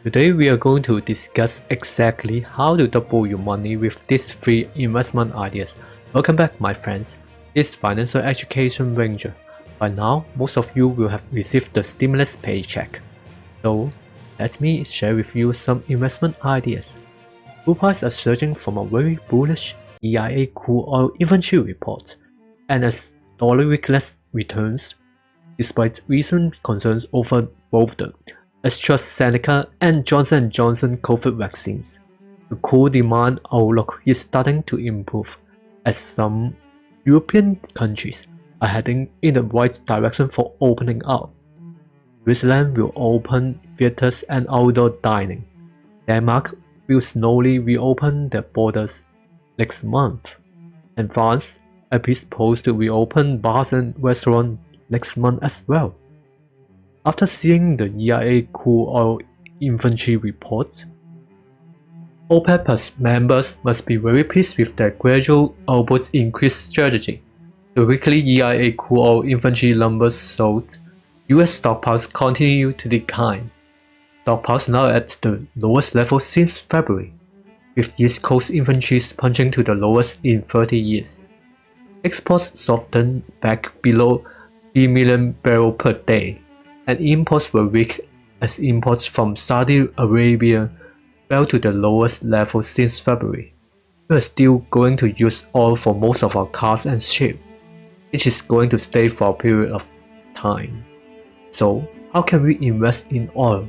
Today we are going to discuss exactly how to double your money with these 3 investment ideas. Welcome back my friends, this is Financial Education Ranger. By now, most of you will have received the stimulus paycheck. So, let me share with you some investment ideas. Gold prices are surging from a very bullish EIA crude oil inventory report, and as dollar weakness returns, despite recent concerns over both the AstraZeneca and Johnson & Johnson COVID vaccines, the core demand outlook is starting to improve as some European countries are heading in the right direction for opening up. Switzerland will open theaters and outdoor dining. Denmark will slowly reopen their borders next month, and France appears supposed to reopen bars and restaurants next month as well. After seeing the EIA crude oil inventory reports, OPEC Plus members must be very pleased with their gradual output increase strategy. The weekly EIA crude oil inventory numbers showed US stockpiles continue to decline. Stockpiles now at the lowest level since February, with East Coast inventories punching to the lowest in 30 years. Exports softened back below 3 million barrels per day, and imports were weak as imports from Saudi Arabia fell to the lowest level since February. We are still going to use oil for most of our cars and ships. It is going to stay for a period of time. So, how can we invest in oil?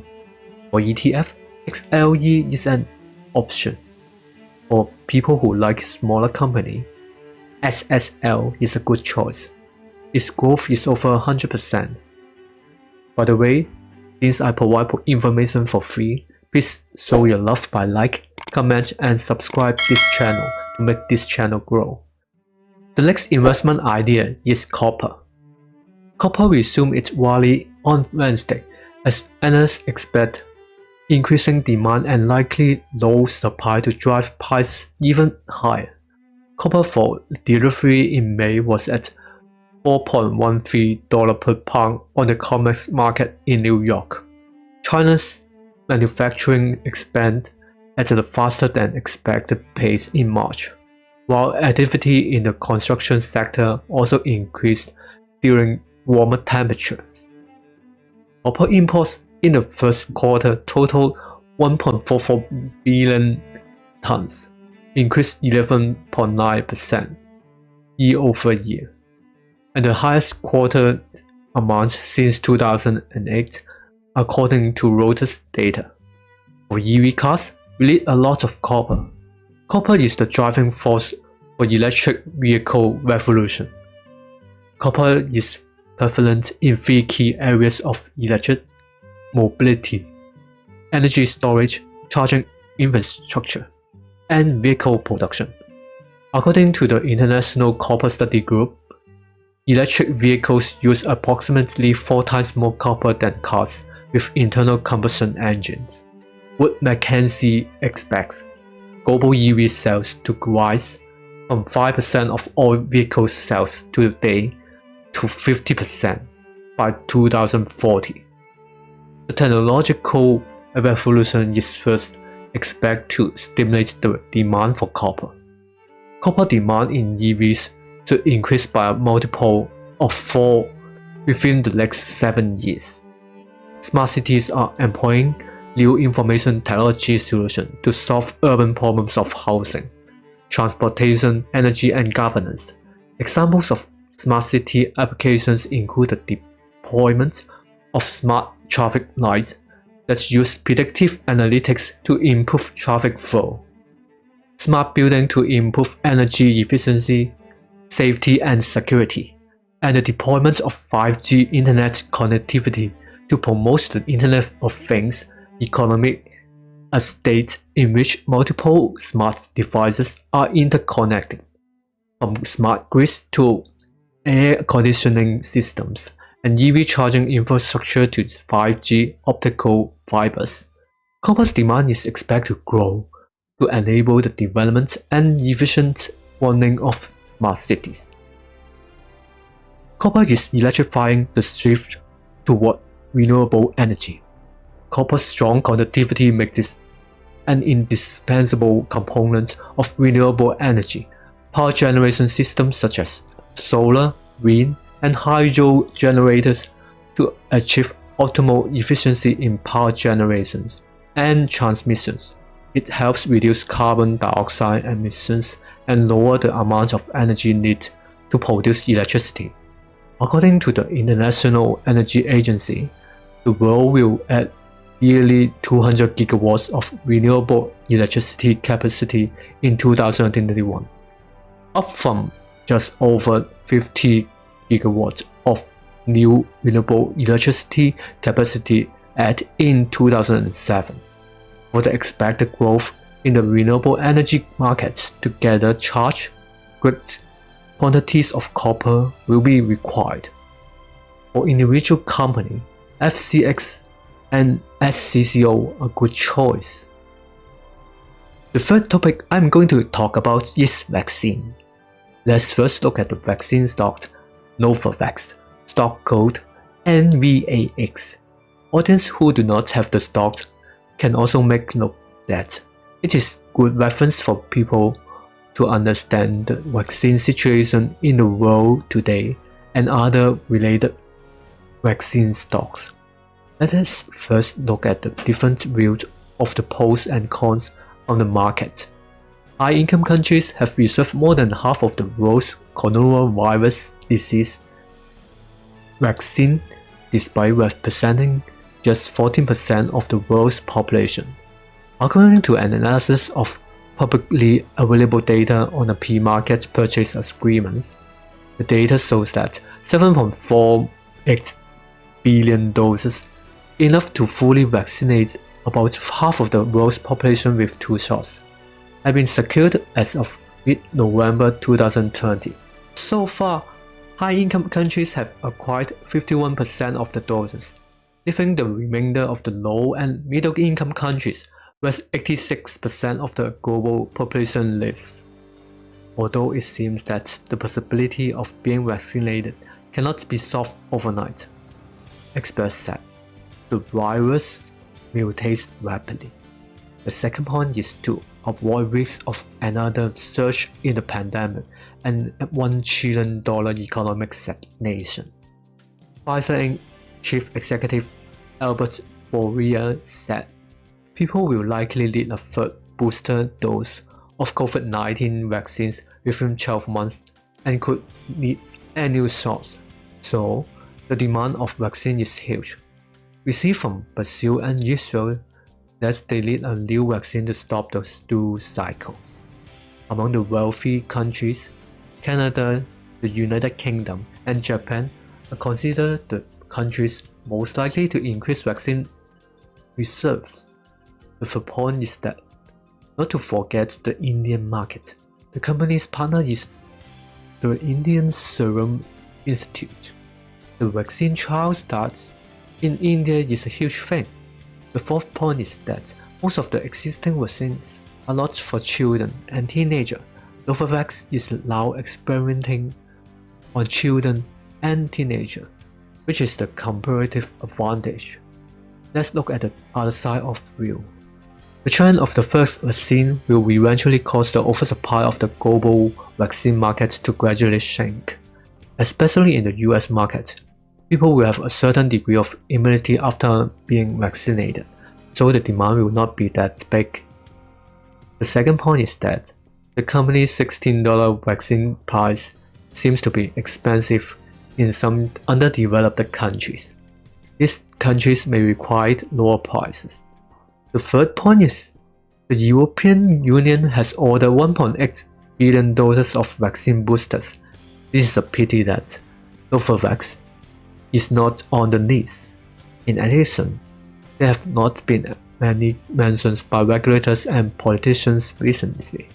For ETF, XLE is an option. For people who like smaller company, SSL is a good choice. Its growth is over 100%. By the way, since I provide information for free, please show your love by like, comment and subscribe this channel to make this channel grow. The next investment idea is copper. Copper resumed its rally on Wednesday as analysts expect increasing demand and likely low supply to drive prices even higher. Copper for delivery in May was at $4.13 per pound on the COMEX market in New York. China's manufacturing expanded at a faster than expected pace in March, while activity in the construction sector also increased during warmer temperatures. Copper imports in the first quarter totaled 1.44 billion tons, increased 11.9% year-over-year, and the highest quarter amount since 2008, according to Reuters data. For EV cars, we need a lot of copper. Copper is the driving force for electric vehicle revolution. Copper is prevalent in 3 key areas of electric mobility: energy storage, charging infrastructure, and vehicle production. According to the International Copper Study Group, electric vehicles use approximately 4 times more copper than cars with internal combustion engines. Wood Mackenzie expects global EV sales to rise from 5% of all vehicle sales today to 50% by 2040. The technological revolution is first expected to stimulate the demand for copper. Copper demand in EVs should increase by a multiple of 4 within the next 7 years. Smart cities are employing new information technology solutions to solve urban problems of housing, transportation, energy, and governance. Examples of smart city applications include the deployment of smart traffic lights that use predictive analytics to improve traffic flow, smart building to improve energy efficiency, safety and security, and the deployment of 5G internet connectivity to promote the Internet of Things economy, a state in which multiple smart devices are interconnected, from smart grids to air conditioning systems, and EV charging infrastructure to 5G optical fibers. Copper's demand is expected to grow to enable the development and efficient running of smart cities. Copper is electrifying the shift toward renewable energy. copper's strong conductivity makes this an indispensable component of renewable energy power generation systems such as solar, wind, and hydro generators to achieve optimal efficiency in power generations and transmissions. It helps reduce carbon dioxide emissions and lower the amount of energy needed to produce electricity. According to the International Energy Agency, the world will add nearly 200 gigawatts of renewable electricity capacity in 2021, up from just over 50 gigawatts of new renewable electricity capacity added in 2007. For the expected growth in the renewable energy markets to gather charge, great quantities of copper will be required. For individual company, FCX and SCCO are good choice. The third topic I'm going to talk about is vaccine. Let's first look at the vaccine stock Novavax, stock code NVAX. Audience who do not have the stock can also make note that it is good reference for people to understand the vaccine situation in the world today and other related vaccine stocks. Let us first look at the different views of the pros and cons on the market. High-income countries have reserved more than half of the world's coronavirus disease vaccine, despite representing just 14% of the world's population. According to an analysis of publicly available data on the pre-market purchase agreements, the data shows that 7.48 billion doses, enough to fully vaccinate about half of the world's population with 2 shots, have been secured as of mid-November 2020. So far, high-income countries have acquired 51% of the doses, leaving the remainder of the low and middle-income countries where 86% of the global population lives. Although it seems that the possibility of being vaccinated cannot be solved overnight, experts said, the virus mutates rapidly. The second point is to avoid risks of another surge in the pandemic and $1 trillion economic stagnation. Pfizer Chief Executive Albert Bourla said, people will likely need a third booster dose of COVID-19 vaccines within 12 months and could need annual shots. So, the demand of vaccine is huge. We see from Brazil and Israel that they need a new vaccine to stop the flu cycle. Among the wealthy countries, Canada, the United Kingdom, and Japan are considered the countries most likely to increase vaccine reserves. The third point is that not to forget the Indian market. The company's partner is the Indian Serum Institute. The vaccine trial starts in India is a huge thing. The fourth point is that most of the existing vaccines are not for children and teenagers. Novavax is now experimenting on children and teenagers, which is the comparative advantage. Let's look at the other side of view. The trend of the first vaccine will eventually cause the oversupply of the global vaccine market to gradually shrink. Especially in the US market, people will have a certain degree of immunity after being vaccinated, so the demand will not be that big. The second point is that the company's $16 vaccine price seems to be expensive in some underdeveloped countries. These countries may require lower prices. The third point is the European Union has ordered 1.8 billion doses of vaccine boosters. This is a pity that Novavax is not on the list. In addition, there have not been many mentions by regulators and politicians recently.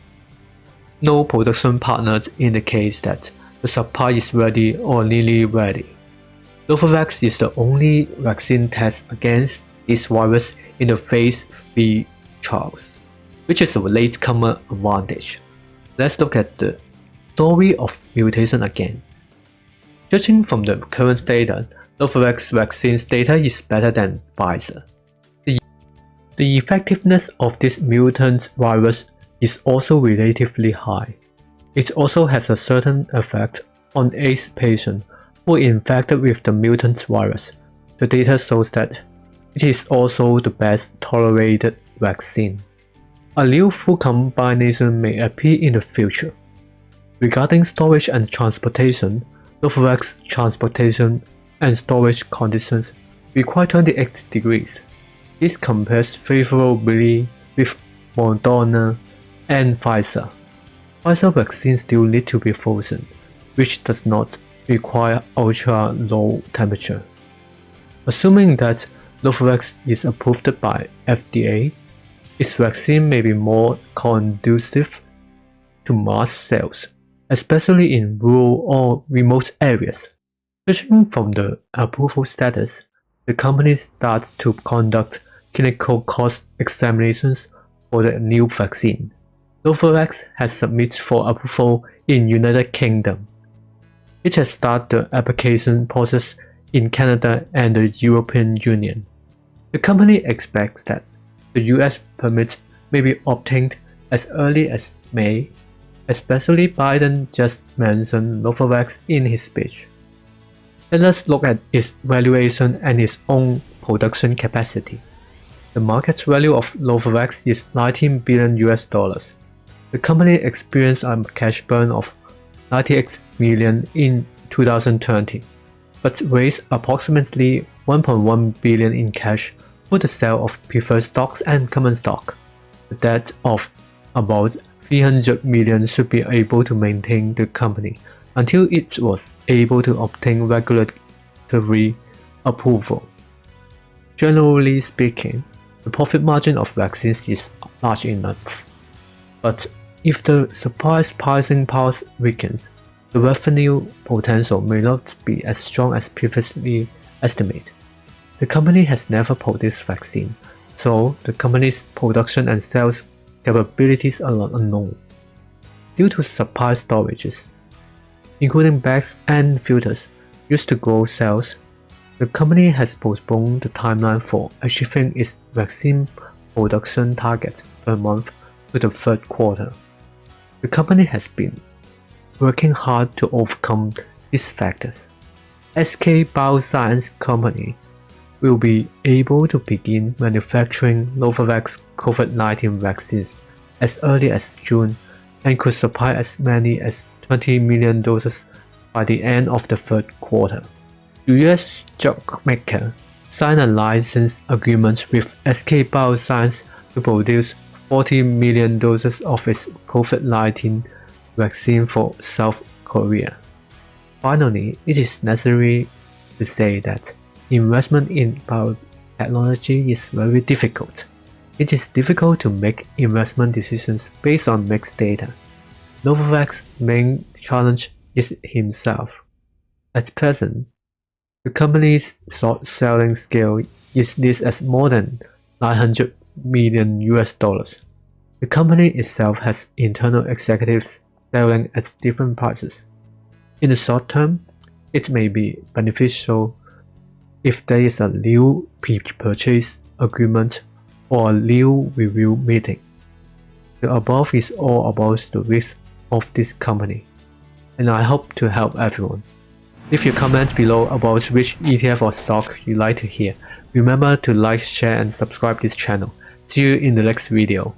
No production partners indicate that the supply is ready or nearly ready. Novavax is the only vaccine test against this virus in the phase 3 trials, which is a latecomer advantage. Let's look at the story of mutation again. Judging from the current data, Novavax vaccine's data is better than Pfizer. The The effectiveness of this mutant virus is also relatively high. It also has a certain effect on AIDS patients who are infected with the mutant virus. The data shows that it is also the best tolerated vaccine. A new flu combination may appear in the future. Regarding storage and transportation, Novavax transportation and storage conditions require 28 degrees. This compares favorably with Moderna and Pfizer. Pfizer vaccines still need to be frozen, which does not require ultra-low temperature. Assuming that Novavax is approved by FDA, its vaccine may be more conducive to mass sales, especially in rural or remote areas. Judging from the approval status, the company starts to conduct clinical cost examinations for the new vaccine. Novavax has submitted for approval in United Kingdom. It has started the application process in Canada and the European Union. The company expects that the US permit may be obtained as early as May, especially Biden just mentioned Novavax in his speech. Let us look at its valuation and its own production capacity. The market value of Novavax is $19 billion. The company experienced a cash burn of $98 million in 2020, but raised approximately $1.1 billion in cash for the sale of preferred stocks and common stock. The debt of about $300 million should be able to maintain the company until it was able to obtain regulatory approval. Generally speaking, the profit margin of vaccines is large enough, but if the supplies pricing power weakens, the revenue potential may not be as strong as previously estimated. The company has never produced vaccine, so the company's production and sales capabilities are unknown. Due to supply storages, including bags and filters used to grow cells, the company has postponed the timeline for achieving its vaccine production target per month to the third quarter. The company has been working hard to overcome these factors. SK Bioscience Company will be able to begin manufacturing Novavax COVID-19 vaccines as early as June and could supply as many as 20 million doses by the end of the third quarter. The US drug maker signed a license agreement with SK Bioscience to produce 40 million doses of its COVID-19 vaccine for South Korea. Finally, it is necessary to say that investment in biotechnology is very difficult. It is difficult to make investment decisions based on mixed data. Novavax's main challenge is himself. At present, the company's short-selling scale is listed as more than $900 million. The company itself has internal executives selling at different prices. In the short term, it may be beneficial if there is a new purchase agreement or a new review meeting. The above is all about the risk of this company, and I hope to help everyone. Leave your comments below about which ETF or stock you'd like to hear. Remember to like, share and subscribe this channel. See you in the next video.